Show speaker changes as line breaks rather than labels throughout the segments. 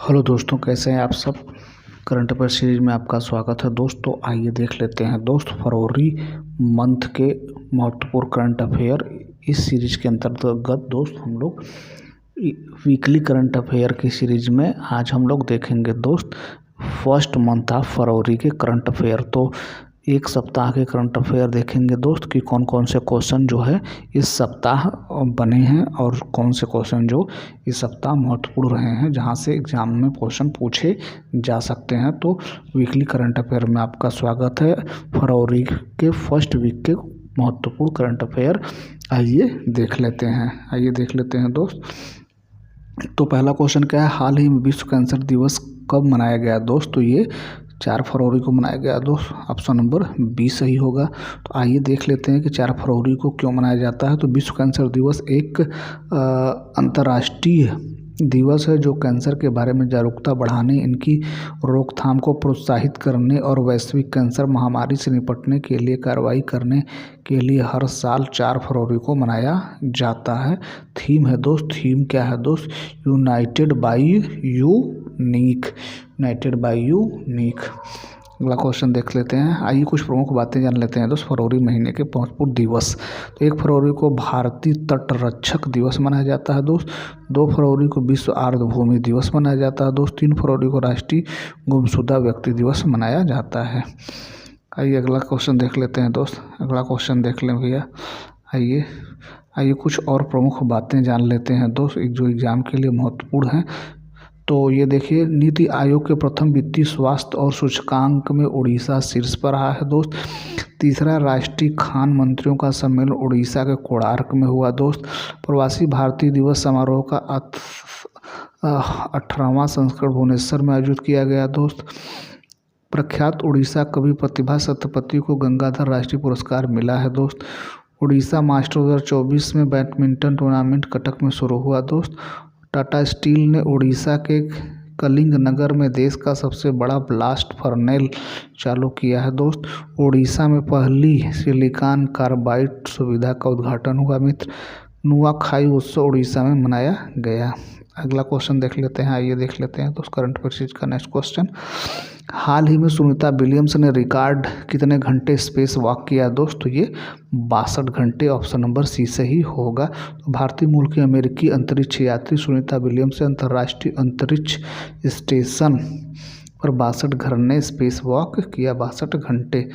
Hello दोस्तों, कैसे हैं आप सब। करंट अफेयर सीरीज में आपका स्वागत है दोस्तों। आइए देख लेते हैं दोस्त फरवरी मंथ के महत्वपूर्ण करंट अफेयर। इस सीरीज के अंतर्गत दोस्त हम लोग वीकली करंट अफेयर की सीरीज में आज हम लोग देखेंगे दोस्त फर्स्ट मंथ ऑफ फरवरी के करंट अफेयर। तो एक सप्ताह के करंट अफेयर देखेंगे दोस्त कि कौन कौन से क्वेश्चन जो है इस सप्ताह बने हैं और कौन से क्वेश्चन जो इस सप्ताह महत्वपूर्ण रहे हैं, जहां से एग्जाम में क्वेश्चन पूछे जा सकते हैं। तो वीकली करंट अफेयर में आपका स्वागत है। फरवरी के फर्स्ट वीक के महत्वपूर्ण करंट अफेयर आइए देख लेते हैं दोस्त। तो पहला क्वेश्चन क्या है, हाल ही में विश्व कैंसर दिवस कब मनाया गया दोस्त। तो ये 4 फरवरी को मनाया गया दोस्त। ऑप्शन नंबर बी सही होगा। तो आइए देख लेते हैं कि 4 फरवरी को क्यों मनाया जाता है। तो विश्व कैंसर दिवस एक अंतर्राष्ट्रीय दिवस है जो कैंसर के बारे में जागरूकता बढ़ाने, इनकी रोकथाम को प्रोत्साहित करने और वैश्विक कैंसर महामारी से निपटने के लिए कार्रवाई करने के लिए हर साल 4 फरवरी को मनाया जाता है। थीम है दोस्त, थीम क्या है दोस्त, यूनाइटेड बाई यूनिक। अगला क्वेश्चन देख लेते हैं। आइए कुछ प्रमुख बातें जान लेते हैं दोस्त फरवरी महीने के महत्वपूर्ण दिवस। तो 1 फरवरी को भारतीय तटरक्षक दिवस मनाया जाता है दोस्त। 2 फरवरी को विश्व आर्द्रभूमि दिवस मनाया जाता है दोस्त। 3 फरवरी को राष्ट्रीय गुमशुदा व्यक्ति दिवस मनाया जाता है। आइए अगला क्वेश्चन देख लेते हैं दोस्त। अगला क्वेश्चन देख लें भैया। आइए कुछ और प्रमुख बातें जान लेते हैं दोस्त जो एग्जाम के लिए महत्वपूर्ण हैं। तो ये देखिए, नीति आयोग के प्रथम वित्तीय स्वास्थ्य और सूचकांक में उड़ीसा शीर्ष पर रहा है दोस्त। तीसरा राष्ट्रीय खान मंत्रियों का सम्मेलन उड़ीसा के कोणार्क में हुआ दोस्त। प्रवासी भारतीय दिवस समारोह का 18वां संस्करण भुवनेश्वर में आयोजित किया गया दोस्त। प्रख्यात उड़ीसा कवि प्रतिभा सत्यपति को गंगाधर राष्ट्रीय पुरस्कार मिला है दोस्त। उड़ीसा मास्टर 2024 में बैडमिंटन टूर्नामेंट कटक में शुरू हुआ दोस्त। टाटा स्टील ने उड़ीसा के कलिंग नगर में देश का सबसे बड़ा ब्लास्ट फर्नेल चालू किया है दोस्त। उड़ीसा में पहली सिलिकॉन कार्बाइड सुविधा का उद्घाटन हुआ मित्र। नुआखाई उत्सव उड़ीसा में मनाया गया। अगला क्वेश्चन देख लेते हैं। आइए देख लेते हैं दोस्त करंट अफेयर्स का नेक्स्ट क्वेश्चन। हाल ही में सुनीता विलियम्स ने रिकॉर्ड कितने घंटे स्पेस वॉक किया दोस्त। तो ये 62 घंटे। ऑप्शन नंबर सी सही होगा। तो भारतीय मूल की अमेरिकी अंतरिक्ष यात्री सुनीता विलियम्स ने अंतर्राष्ट्रीय अंतरिक्ष स्टेशन पर 62 घंटे स्पेस वॉक किया, 62 घंटे।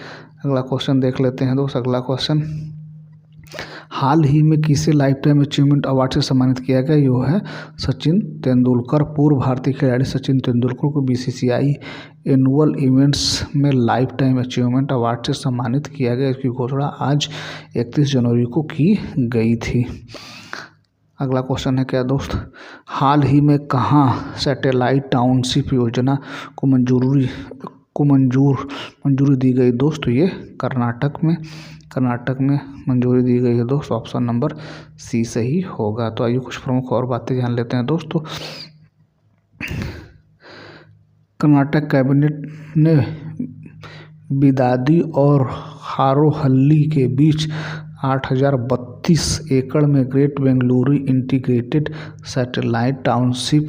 अगला क्वेश्चन देख लेते हैं दोस्त। अगला क्वेश्चन, हाल ही में किसे लाइफ टाइम अचीवमेंट अवार्ड से सम्मानित किया गया। यो है सचिन तेंदुलकर। पूर्व भारतीय खिलाड़ी सचिन तेंदुलकर को बीसीसीआई एनुअल इवेंट्स में लाइफ टाइम अचीवमेंट अवार्ड से सम्मानित किया गया। इसकी घोषणा आज 31 जनवरी को की गई थी। अगला क्वेश्चन है क्या दोस्त, हाल ही में कहाँ सैटेलाइट टाउनशिप योजना को मंजूरी दी गई दोस्त। ये कर्नाटक में मंजूरी दी गई है दोस्त। ऑप्शन नंबर सी सही होगा। तो आइए कुछ प्रमुख और बातें जान लेते हैं दोस्तों। कर्नाटक कैबिनेट ने बिदादी और हारोहल्ली के बीच 8032 एकड़ में great Bengaluru integrated satellite township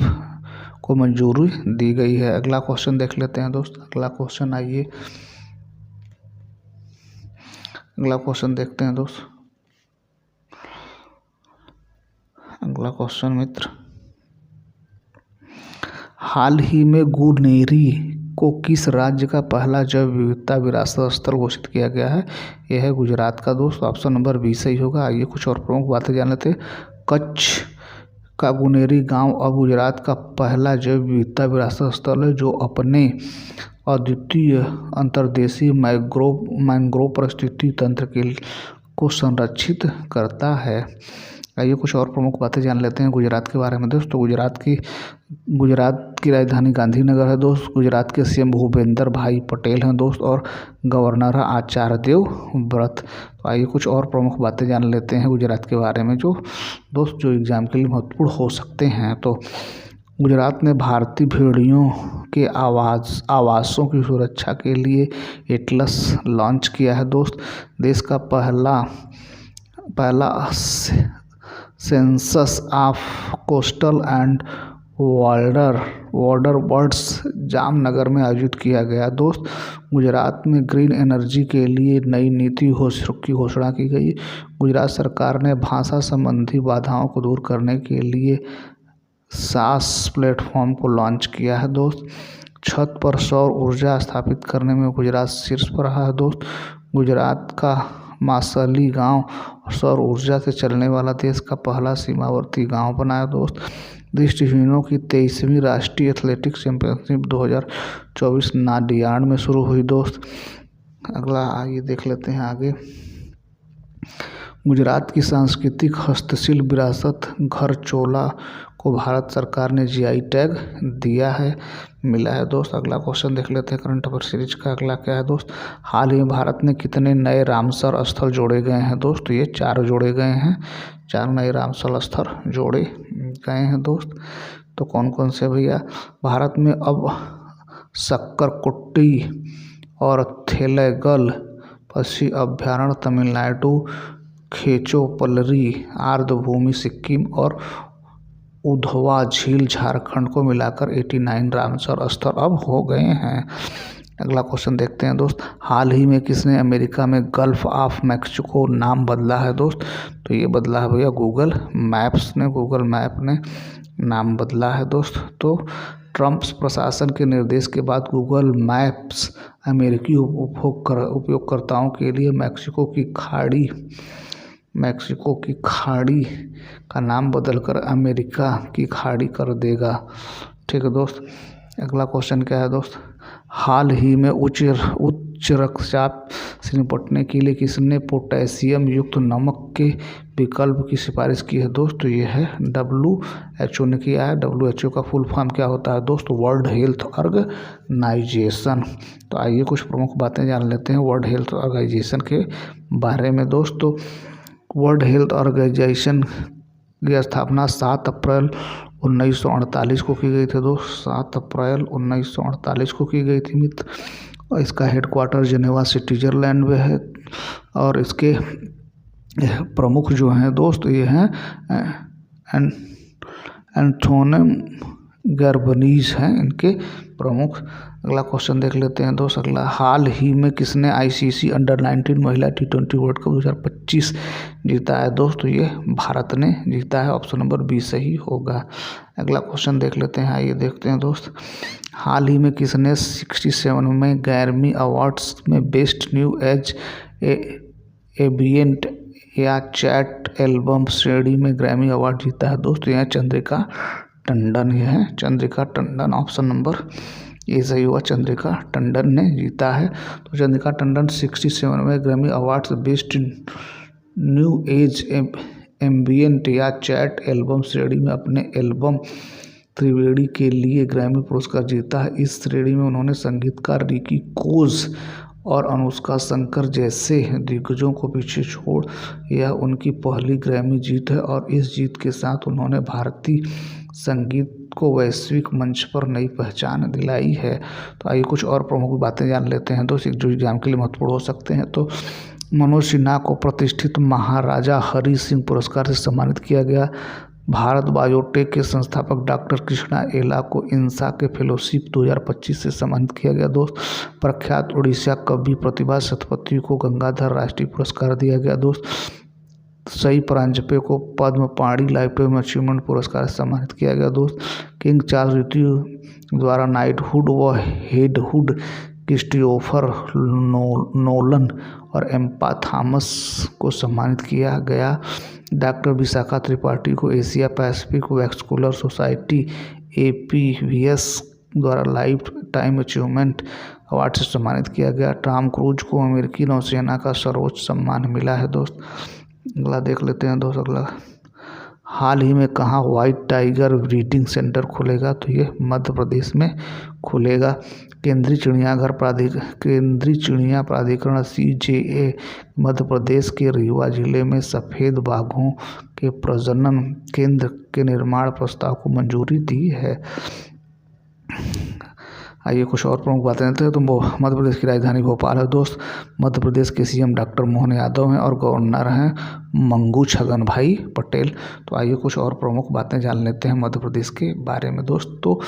को मंजूरी दी गई है। अगला क्वेश्चन देख लेते हैं दोस्त। अगला क्वेश्चन अगला क्वेश्चन देखते हैं दोस्त। अगला क्वेश्चन मित्र, हाल ही में गुनेरी को किस राज्य का पहला जैव विविधता विरासत स्थल घोषित किया गया है। यह है गुजरात का दोस्त। ऑप्शन नंबर बी सही होगा। आइए कुछ और प्रमुख बातें जान लेते हैं। कच्छ का गुनेरी गांव अब गुजरात का पहला जैव विविधता विरासत स्थल है जो अपने अद्वितीय अंतर्देशीय मैंग्रोव परिस्थिति तंत्र को संरक्षित करता है। आइए कुछ और प्रमुख बातें जान लेते हैं गुजरात के बारे में दोस्तों। गुजरात की राजधानी गांधीनगर है दोस्त। गुजरात के सीएम भूपेंद्र भाई पटेल हैं दोस्त और गवर्नर है आचार्य देवव्रत। तो आइए कुछ और प्रमुख बातें जान लेते हैं गुजरात के बारे में जो एग्जाम के लिए महत्वपूर्ण हो सकते हैं। तो गुजरात ने भारतीय भेड़ियों के आवासों की सुरक्षा के लिए एटलस लॉन्च किया है दोस्त। देश का पहला census of coastal and water birds Jamnagar में आयोजित किया गया दोस्त। गुजरात में ग्रीन एनर्जी के लिए नई नीति की घोषणा की गई। गुजरात सरकार ने भाषा संबंधी बाधाओं को दूर करने के लिए सास प्लेटफॉर्म को लॉन्च किया है दोस्त। छत पर सौर ऊर्जा स्थापित करने में गुजरात शीर्ष पर रहा है दोस्त। गुजरात का मासली गांव सौर ऊर्जा से चलने वाला देश का पहला सीमावर्ती गांव बना है दोस्त। दृष्टिहीनों की 23वीं राष्ट्रीय एथलेटिक्स चैंपियनशिप 2024 नाडियाड में शुरू हुई दोस्त। अगला आइए देख लेते हैं आगे। गुजरात की सांस्कृतिक हस्तशिल्प विरासत घरचोला को भारत सरकार ने जीआई टैग मिला है दोस्त। अगला क्वेश्चन देख लेते हैं करंट अफेयर सीरीज का। अगला क्या है दोस्त, हाल ही में भारत में कितने नए रामसर स्थल जोड़े गए हैं दोस्त। ये 4 जोड़े गए हैं, 4 नए रामसर स्थल जोड़े गए हैं दोस्त। तो कौन कौन से भैया, भारत में अब सक्करकोट्टी और थेलेगल पक्षी अभ्यारण्य तमिलनाडु, खेचोपल्ली आर्द्रभूमि सिक्किम और उधवा झील झारखंड को मिलाकर 89 रामसर स्थल अब हो गए हैं। अगला क्वेश्चन देखते हैं दोस्त, हाल ही में किसने अमेरिका में गल्फ ऑफ मैक्सिको नाम बदला है दोस्त। तो ये बदला है भैया गूगल मैप ने नाम बदला है दोस्त। तो ट्रंप प्रशासन के निर्देश के बाद गूगल मैप्स अमेरिकी उपयोगकर्ताओं के लिए मैक्सिको की खाड़ी का नाम बदलकर अमेरिका की खाड़ी कर देगा। ठीक है दोस्त। अगला क्वेश्चन क्या है दोस्त, हाल ही में उच्च रक्तचाप से निपटने के लिए किसने पोटेशियम युक्त नमक के विकल्प की सिफारिश की है दोस्त। तो ये है WHO ने किया है। WHO का फुल फॉर्म क्या होता है दोस्त, वर्ल्ड हेल्थ ऑर्गेनाइजेशन। तो आइए कुछ प्रमुख बातें जान लेते हैं वर्ल्ड हेल्थ ऑर्गेनाइजेशन के बारे में दोस्त। तो वर्ल्ड हेल्थ ऑर्गेनाइजेशन की स्थापना 7 अप्रैल 1948 को की गई थी दोस्त। 7 अप्रैल 1948 को की गई थी मित्र। और इसका हेडक्वार्टर जेनेवा स्विट्जरलैंड में है। और इसके प्रमुख जो हैं दोस्त ये हैं एंथोनियो गुटेरेस हैं इनके प्रमुख। अगला क्वेश्चन देख लेते हैं दोस्त। अगला, हाल ही में किसने ICC अंडर-19 महिला T20 वर्ल्ड कप 2025 जीता है दोस्त। तो ये भारत ने जीता है। ऑप्शन नंबर बी सही होगा। अगला क्वेश्चन देख लेते हैं, आइए देखते हैं दोस्त, हाल ही में किसने 67 में ग्रैमी अवार्ड्स में बेस्ट न्यू एज एम्बिएंट या चैट एल्बम श्रेणी में ग्रैमी अवार्ड जीता है दोस्त। यह चंद्रिका टंडन, ये है Chandrika Tandon. Option number A सही हुआ, चंद्रिका टंडन ने जीता है। तो चंद्रिका टंडन 67 में Grammy awards best new age ambient या चैट एल्बम श्रेणी में अपने एल्बम त्रिवेणी के लिए ग्रैमी पुरस्कार जीता है। इस श्रेणी में उन्होंने संगीतकार रिकी कोज और अनुष्का शंकर जैसे दिग्गजों को पीछे छोड़ यह उनकी पहली ग्रैमी जीत है। और इस जीत के साथ उन्होंने भारतीय संगीत को वैश्विक मंच पर नई पहचान दिलाई है। तो आइए कुछ और प्रमुख बातें जान लेते हैं दोस्त, जो एग्जाम के लिए महत्वपूर्ण हो सकते हैं। तो मनोज सिन्हा को प्रतिष्ठित महाराजा हरि सिंह पुरस्कार से सम्मानित किया गया। भारत बायोटेक के संस्थापक डॉक्टर कृष्णा एला को इंसा के फेलोशिप 2025 से सम्मानित किया गया दोस्त। प्रख्यात उड़ीसा कवि प्रतिभा सतपथी को गंगाधर राष्ट्रीय पुरस्कार दिया गया दोस्त। सई परांजपे को पद्म पाणि लाइफटाइम अचीवमेंट पुरस्कार से सम्मानित किया गया दोस्त। किंग चार्ल्स द्वितीय द्वारा नाइटहुड व हेडहुड क्रिस्टोफर नोलन और एम्मा थॉमस को सम्मानित किया गया। डॉक्टर विशाखा त्रिपाठी को Asia Pacific vascular society APVS द्वारा लाइफ टाइम अचीवमेंट अवार्ड से सम्मानित किया गया। टॉम क्रूज को अमेरिकी नौसेना का सर्वोच्च सम्मान मिला है दोस्त। अगला देख लेते हैं दोस्त। अगला, हाल ही में कहाँ व्हाइट टाइगर ब्रीडिंग सेंटर खुलेगा। तो ये मध्य प्रदेश में खुलेगा। केंद्रीय चिड़िया प्राधिकरण CJA मध्य प्रदेश के रीवा जिले में सफ़ेद बाघों के प्रजनन केंद्र के निर्माण प्रस्ताव को मंजूरी दी है। आइए कुछ और प्रमुख बातें जानते हैं। तो मध्य प्रदेश की राजधानी भोपाल है दोस्त। मध्य प्रदेश के सीएम डॉक्टर मोहन यादव हैं और गवर्नर हैं मंगू छगन भाई पटेल। तो आइए कुछ और प्रमुख बातें जान लेते हैं मध्य प्रदेश के बारे में दोस्त। तो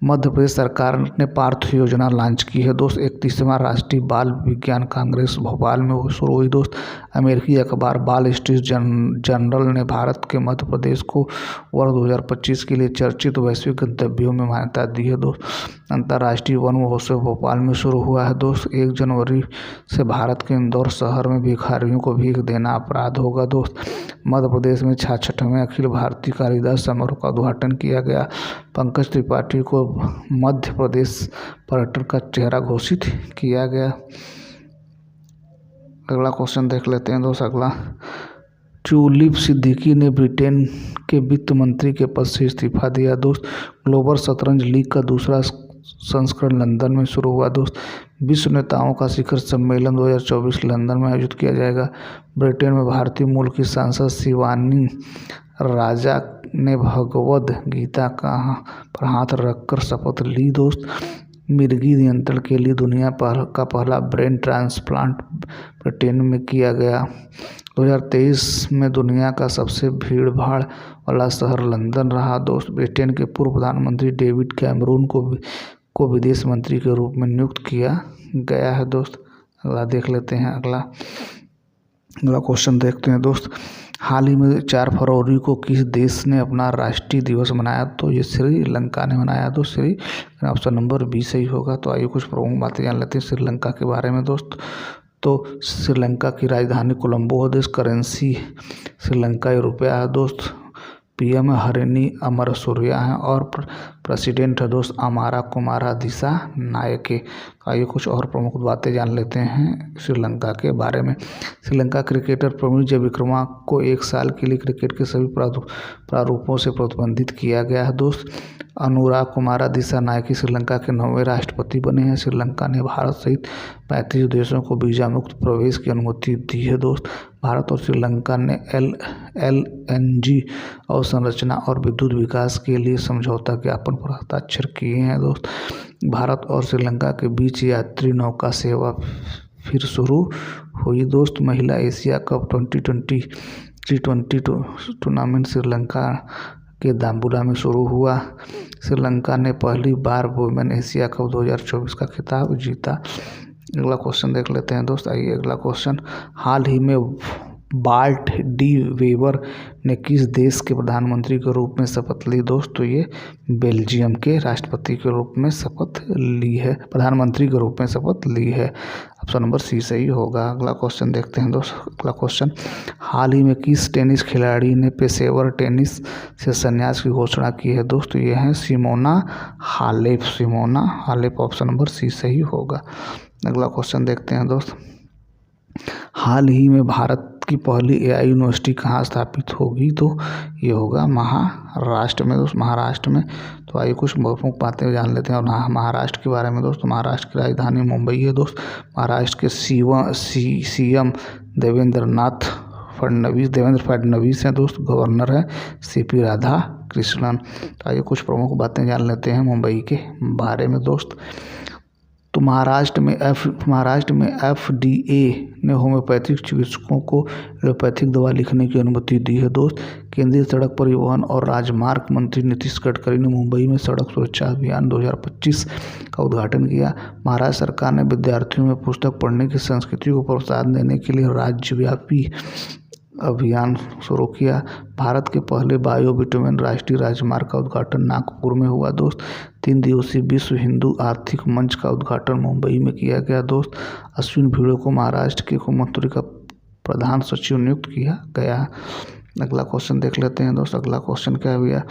मध्य प्रदेश सरकार ने पार्थ योजना लॉन्च की है दोस्त। 31वां राष्ट्रीय बाल विज्ञान कांग्रेस भोपाल में शुरू हुई दोस्त। अमेरिकी अखबार वॉल स्ट्रीट जर्नल ने भारत के मध्य प्रदेश को वर्ष 2025 के लिए चर्चित वैश्विक गंतव्यों में मान्यता दी है दोस्त। अंतर्राष्ट्रीय वन महोत्सव भोपाल में शुरू हुआ है दोस्त। 1 जनवरी से भारत के इंदौर शहर में भिखारियों को भीख देना अपराध होगा दोस्त। मध्य प्रदेश में 66वें अखिल भारतीय कालिदास समारोह का उद्घाटन किया गया। पंकज त्रिपाठी को मध्य प्रदेश पर्यटन का चेहरा घोषित किया गया। अगला क्वेश्चन देख लेते हैं दोस्त। अगला, ट्यूलिप सिद्दीकी ने ब्रिटेन के वित्त मंत्री के पद से इस्तीफा दिया दोस्त। ग्लोबल शतरंज लीग का दूसरा संस्करण लंदन में शुरू हुआ दोस्त। विश्व नेताओं का शिखर सम्मेलन 2024 लंदन में आयोजित किया जाएगा। ब्रिटेन में भारतीय मूल की सांसद शिवानी राजा ने भगवद गीता पर हाथ रखकर शपथ ली दोस्त। मिर्गी नियंत्रण के लिए दुनिया का पहला ब्रेन ट्रांसप्लांट ब्रिटेन में किया गया। 2023 में दुनिया का सबसे भीड़ भाड़ वाला शहर लंदन रहा दोस्त। ब्रिटेन के पूर्व प्रधानमंत्री डेविड कैमरून को विदेश मंत्री के रूप में नियुक्त किया गया है दोस्त। अगला देख लेते हैं। अगला क्वेश्चन देखते हैं दोस्त। हाल ही में 4 फरवरी को किस देश ने अपना राष्ट्रीय दिवस मनाया? तो ये श्रीलंका ने मनाया दोस्त। ऑप्शन नंबर बी सही होगा। तो आइए कुछ प्रमुख बातें जान लेते हैं श्रीलंका के बारे में दोस्त। तो श्रीलंका की राजधानी कोलंबो है दोस्त। करेंसी श्रीलंकाई रुपया है दोस्त। पीएम हरिनी अमरसूरिया हैं और प्रेसिडेंट है दोस्त अमारा कुमारा दिशा नायके। आइए कुछ और प्रमुख बातें जान लेते हैं श्रीलंका के बारे में। श्रीलंका क्रिकेटर प्रवीण जयविक्रमा को 1 साल के लिए क्रिकेट के सभी प्रारूपों से प्रतिबंधित किया गया है दोस्त। अनुराग कुमारा दिशा नायके श्रीलंका के 9वें राष्ट्रपति बने हैं। श्रीलंका ने भारत सहित 35 देशों को वीजा मुक्त प्रवेश की अनुमति दी है दोस्त। भारत और श्रीलंका ने LNG अवसंरचना और विद्युत विकास के लिए समझौता ज्ञापन पर हस्ताक्षर किए हैं दोस्त। भारत और श्रीलंका के बीच यात्री नौका सेवा फिर शुरू हुई दोस्त। महिला Asia cup 2020 T20 tournament Sri Lanka के दाम्बुला में शुरू हुआ। श्रीलंका ने पहली बार वुमेन एशिया कप 2024 का खिताब जीता। अगला क्वेश्चन देख लेते हैं दोस्त। आइए अगला क्वेश्चन। हाल ही में वाल्ट डी वेबर ने किस देश के प्रधानमंत्री के रूप में शपथ ली दोस्त? तो ये बेल्जियम के राष्ट्रपति के रूप में शपथ ली है, प्रधानमंत्री के रूप में शपथ ली है। ऑप्शन नंबर सी सही होगा। अगला क्वेश्चन देखते हैं दोस्त। अगला क्वेश्चन, हाल ही में किस टेनिस खिलाड़ी ने पेशेवर टेनिस से संन्यास की घोषणा की है दोस्त? ये हैं Simona Halep. Option number C सही होगा। अगला क्वेश्चन देखते हैं दोस्त। हाल ही में भारत की पहली AI यूनिवर्सिटी कहाँ स्थापित होगी? तो ये होगा महाराष्ट्र में दोस्त, महाराष्ट्र में। तो आइए कुछ प्रमुख बातें जान लेते हैं और महाराष्ट्र के बारे में दोस्त। महाराष्ट्र की राजधानी मुंबई है दोस्त। महाराष्ट्र के CM देवेंद्र फडणवीस हैं दोस्त। गवर्नर है CP राधाकृष्णन। तो आइए कुछ प्रमुख बातें जान लेते हैं मुंबई के बारे में दोस्त। तो महाराष्ट्र में FDA ने होम्योपैथिक चिकित्सकों को एलोपैथिक दवा लिखने की अनुमति दी है दोस्त। केंद्रीय सड़क परिवहन और राजमार्ग मंत्री नीतीश गडकरी ने मुंबई में सड़क सुरक्षा अभियान 2025 का उद्घाटन किया। महाराष्ट्र सरकार ने विद्यार्थियों में पुस्तक पढ़ने की संस्कृति को प्रोत्साहन देने के लिए राज्यव्यापी अभियान शुरू किया। भारत के पहले बायोबिटुमेन राष्ट्रीय राजमार्ग का उद्घाटन नागपुर में हुआ दोस्त। 3 दिवसीय विश्व हिंदू आर्थिक मंच का उद्घाटन मुंबई में किया गया दोस्त। अश्विन भिड़े को महाराष्ट्र के मुख्यमंत्री का प्रधान सचिव नियुक्त किया गया। अगला क्वेश्चन देख लेते हैं दोस्त। अगला क्वेश्चन क्या है भैया?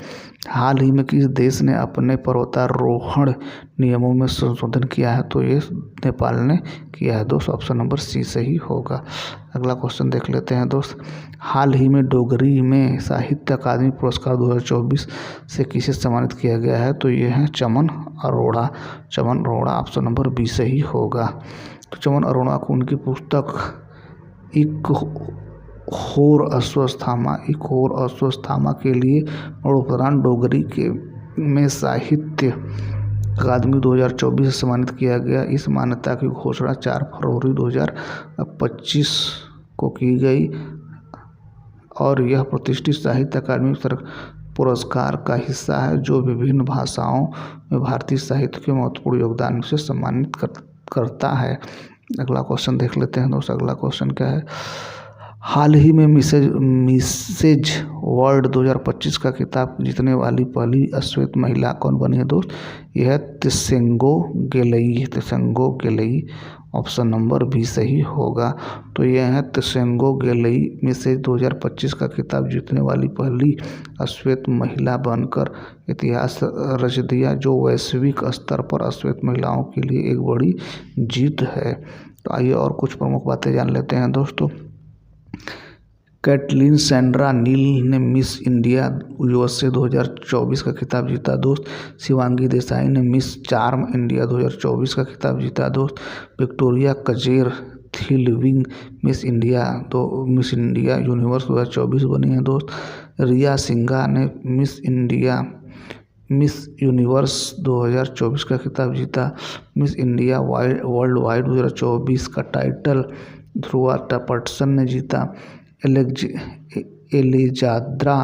हाल ही में किस देश ने अपने पर्वतारोहण नियमों में संशोधन किया है? तो ये नेपाल ने किया है दोस्त। ऑप्शन नंबर सी सही होगा। अगला क्वेश्चन देख लेते हैं दोस्त। हाल ही में डोगरी में साहित्य अकादमी पुरस्कार 2024 से किसे सम्मानित किया गया है? तो ये हैं चमन अरोड़ा। ऑप्शन नंबर बी सही होगा। तो चमन अरोड़ा को उनकी पुस्तक एक होर अश्वस्थामा के लिए मरणोपरांत डोगरी में साहित्य अकादमी 2024 से सम्मानित किया गया। इस मान्यता की घोषणा 4 फरवरी 2025 को की गई और यह प्रतिष्ठित साहित्य अकादमी पुरस्कार का हिस्सा है जो विभिन्न भाषाओं में भारतीय साहित्य के महत्वपूर्ण योगदान से सम्मानित करता है। अगला क्वेश्चन देख लेते हैं दोस्त। अगला क्वेश्चन क्या है? हाल ही में मिसेज वर्ल्ड 2025 का खिताब जीतने वाली पहली श्वेत महिला कौन बनी है दोस्त? यह त्संगो गेलई। ऑप्शन नंबर बी सही होगा। तो यह है त्संगो गेलई मिसेज 2025 का खिताब जीतने वाली पहली श्वेत महिला बनकर इतिहास रच दिया, जो वैश्विक स्तर पर श्वेत महिलाओं के लिए एक बड़ी जीत है। तो आइए और कुछ प्रमुख बातें जान लेते हैं दोस्तों। कैटलीन सैंड्रा नील ने मिस इंडिया यूएसए 2024 का खिताब जीता दोस्त। शिवांगी देसाई ने मिस चार्म इंडिया 2024 का खिताब जीता दोस्त। विक्टोरिया कजेर थिलविंग मिस इंडिया यूनिवर्स 2024 बनी है दोस्त। रिया सिंघा ने मिस यूनिवर्स 2024 का खिताब जीता। मिस इंडिया वर्ल्ड वाइड 2024 का टाइटल ध्रुवा टपटसन ने जीता। एलेजाद्रा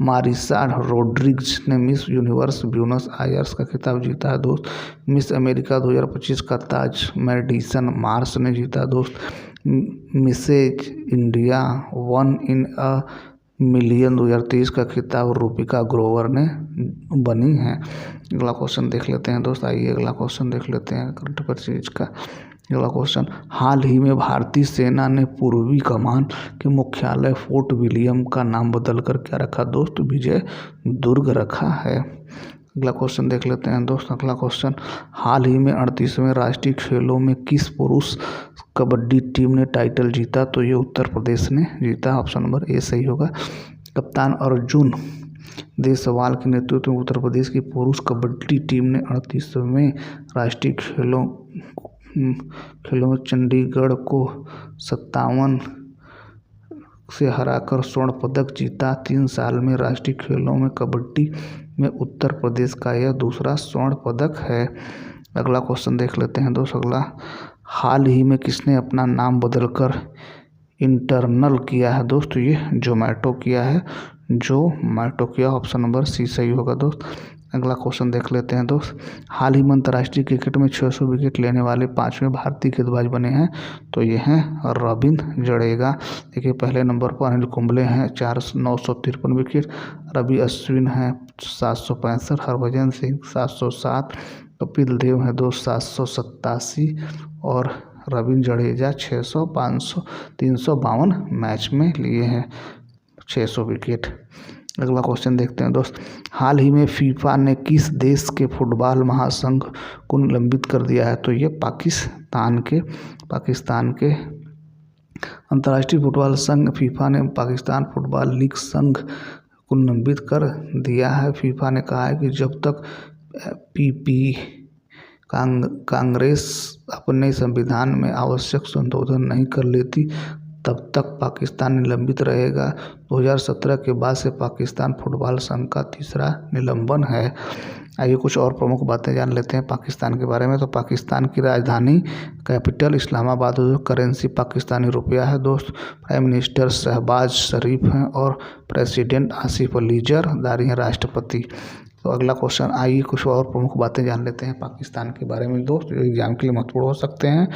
मारिसा रोड्रिग्ज ने मिस यूनिवर्स ब्यूनस आयर्स का खिताब जीता है दोस्त। मिस अमेरिका 2025 का ताज मैडिसन मार्स ने जीता दोस्त। Mrs India 1 in a million 2023 का खिताब रूपिका ग्रोवर ने बनी है। अगला क्वेश्चन देख लेते हैं दोस्त। आइए अगला क्वेश्चन देख लेते हैं करंट अफेयर्स का। अगला क्वेश्चन, हाल ही में भारतीय सेना ने पूर्वी कमान के मुख्यालय फोर्ट विलियम का नाम बदलकर क्या रखा दोस्त? विजय दुर्ग रखा है। अगला क्वेश्चन देख लेते हैं दोस्त। अगला क्वेश्चन, हाल ही में 38वें राष्ट्रीय खेलों में किस पुरुष कबड्डी टीम ने टाइटल जीता? तो ये उत्तर प्रदेश ने जीता। ऑप्शन नंबर ए सही होगा। कप्तान अर्जुन देसवाल के नेतृत्व में उत्तर प्रदेश की पुरुष कबड्डी टीम ने 38वें राष्ट्रीय खेलों में चंडीगढ़ को 57 से हराकर स्वर्ण पदक जीता। 3 साल में राष्ट्रीय खेलों में कबड्डी में उत्तर प्रदेश का यह दूसरा स्वर्ण पदक है। अगला क्वेश्चन देख लेते हैं दोस्त। अगला, हाल ही में किसने अपना नाम बदलकर इंटरनल किया है दोस्त? ये जोमेटो किया है। ऑप्शन नंबर सी सही होगा दोस्त। अगला क्वेश्चन देख लेते हैं दोस्त। हाल ही में अंतर्राष्ट्रीय क्रिकेट में 600 विकेट लेने वाले 5वें भारतीय गेंदबाज बने हैं। तो ये हैं रविंद्र जडेजा। देखिए पहले नंबर पर अनिल कुंबले हैं 953 विकेट। रवि अश्विन हैं 765। हरभजन सिंह 707। कपिल देव हैं 787 और रविंद्र जडेजा 600, 500, 352 मैच में लिए हैं 600 विकेट। अगला क्वेश्चन देखते हैं दोस्त। हाल ही में फीफा ने किस देश के फुटबॉल महासंघ को निलंबित कर दिया है? तो ये पाकिस्तान के अंतर्राष्ट्रीय फुटबॉल संघ फीफा ने पाकिस्तान फुटबॉल लीग संघ को निलंबित कर दिया है। फीफा ने कहा है कि जब तक कांग्रेस अपने संविधान में आवश्यक संशोधन नहीं कर लेती तब तक पाकिस्तान निलंबित रहेगा। 2017 के बाद से पाकिस्तान फुटबॉल संघ का तीसरा निलंबन है। आइए कुछ और प्रमुख बातें जान लेते हैं पाकिस्तान के बारे में। तो पाकिस्तान की राजधानी कैपिटल इस्लामाबाद, करेंसी पाकिस्तानी रुपया है दोस्त। प्राइम मिनिस्टर शहबाज शरीफ हैं और प्रेसिडेंट आसिफ अली जरदारी हैं राष्ट्रपति। तो अगला क्वेश्चन, आइए कुछ और प्रमुख बातें जान लेते हैं पाकिस्तान के बारे में दोस्त, जो एग्जाम के लिए महत्वपूर्ण हो सकते हैं।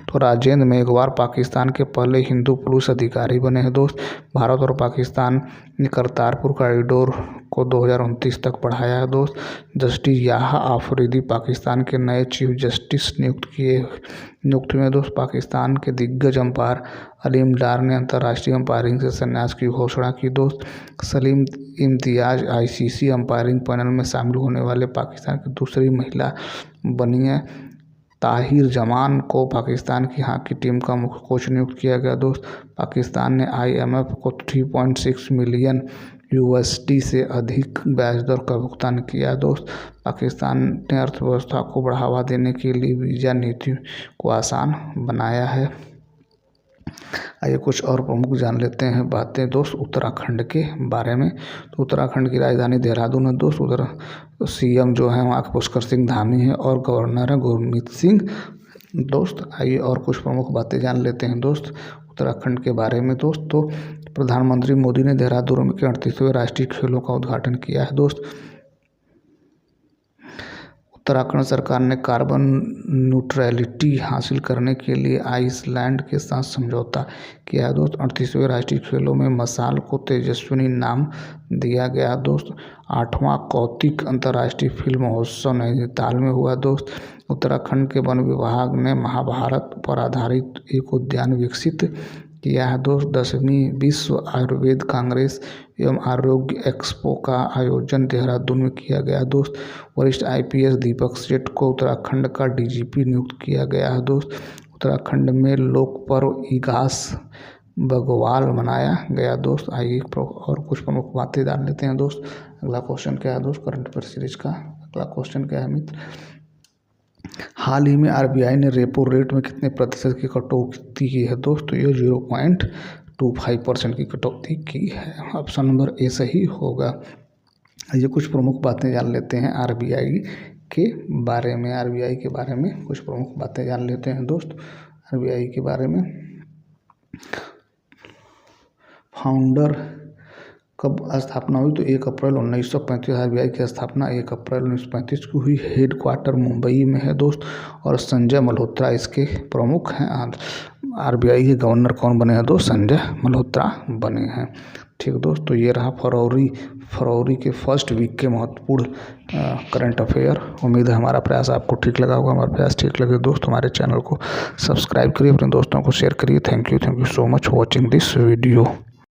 तो राजेंद्र मेघवार पाकिस्तान के पहले हिंदू पुलिस अधिकारी बने हैं दोस्त। भारत और पाकिस्तान ने करतारपुर कॉरिडोर को 2029 तक बढ़ाया है दोस्त। जस्टिस याहा आफरीदी पाकिस्तान के नए चीफ जस्टिस नियुक्त हुए दोस्त। पाकिस्तान के दिग्गज अंपायर अलीम डार ने अंतर्राष्ट्रीय अंपायरिंग से संन्यास की घोषणा की दोस्त। Salim Imtiaz ICC umpiring panel में शामिल होने वाले पाकिस्तान की दूसरी महिला बनी है। ताहिर जमान को पाकिस्तान की हॉकी टीम का मुख्य कोच नियुक्त किया गया दोस्त। पाकिस्तान ने IMF को 3.6 मिलियन USD से अधिक ब्याज दर का भुगतान किया दोस्त। पाकिस्तान ने अर्थव्यवस्था को बढ़ावा देने के लिए वीज़ा नीति को आसान बनाया है। आइए कुछ और प्रमुख जान लेते हैं बातें दोस्त उत्तराखंड के बारे में। तो उत्तराखंड की राजधानी देहरादून है दोस्त। उधर सीएम जो है वहाँ पुष्कर सिंह धामी है और गवर्नर है गुरमीत सिंह दोस्त। आइए और कुछ प्रमुख बातें जान लेते हैं दोस्त उत्तराखंड के बारे में दोस्त। तो प्रधानमंत्री मोदी ने देहरादून के 38वें राष्ट्रीय खेलों का उद्घाटन किया है दोस्त। उत्तराखंड सरकार ने कार्बन न्यूट्रलिटी हासिल करने के लिए आइसलैंड के साथ समझौता किया है दोस्त। 38वें राष्ट्रीय खेलों में मशाल को तेजस्विनी नाम दिया गया दोस्त। 8वां कौतिक अंतर्राष्ट्रीय फिल्म महोत्सव नैनीताल में हुआ दोस्त। उत्तराखंड के वन विभाग ने महाभारत पर आधारित एक उद्यान विकसित किया है दोस्त। 10वीं विश्व आयुर्वेद कांग्रेस एवं आरोग्य एक्सपो का आयोजन देहरादून में किया गया दोस्त। वरिष्ठ IPS दीपक सेठ को उत्तराखंड का DGP नियुक्त किया गया है दोस्त। उत्तराखंड में लोक पर्व इगास बग्वाल मनाया गया दोस्त। आइए और कुछ प्रमुख बातें जान लेते हैं दोस्त। अगला क्वेश्चन क्या है दोस्त करंट अफेयर सीरीज का अगला क्वेश्चन क्या है मित्र। हाल ही में RBI ने रेपो रेट में कितने प्रतिशत की कटौती की है दोस्त। तो ये 0.25% की कटौती की है। ऑप्शन नंबर ए सही होगा। ये कुछ प्रमुख बातें जान लेते हैं RBI के बारे में। RBI के बारे में कुछ प्रमुख बातें जान लेते हैं दोस्त RBI के बारे में। फाउंडर कब स्थापना हुई। तो 1 अप्रैल 1935 RBI की स्थापना 1 अप्रैल 1935 को हुई। हेडक्वार्टर मुंबई में है दोस्त। और संजय मल्होत्रा इसके प्रमुख हैं। RBI के गवर्नर कौन बने हैं दोस्त। संजय मल्होत्रा बने हैं। ठीक दोस्त। तो ये रहा फरवरी के फर्स्ट वीक के महत्वपूर्ण करंट अफेयर। उम्मीद है हमारा प्रयास आपको ठीक लगा होगा। हमारा प्रयास ठीक लगे दोस्त हमारे चैनल को सब्सक्राइब करिए अपने दोस्तों को शेयर करिए। Thank you so much for watching this video.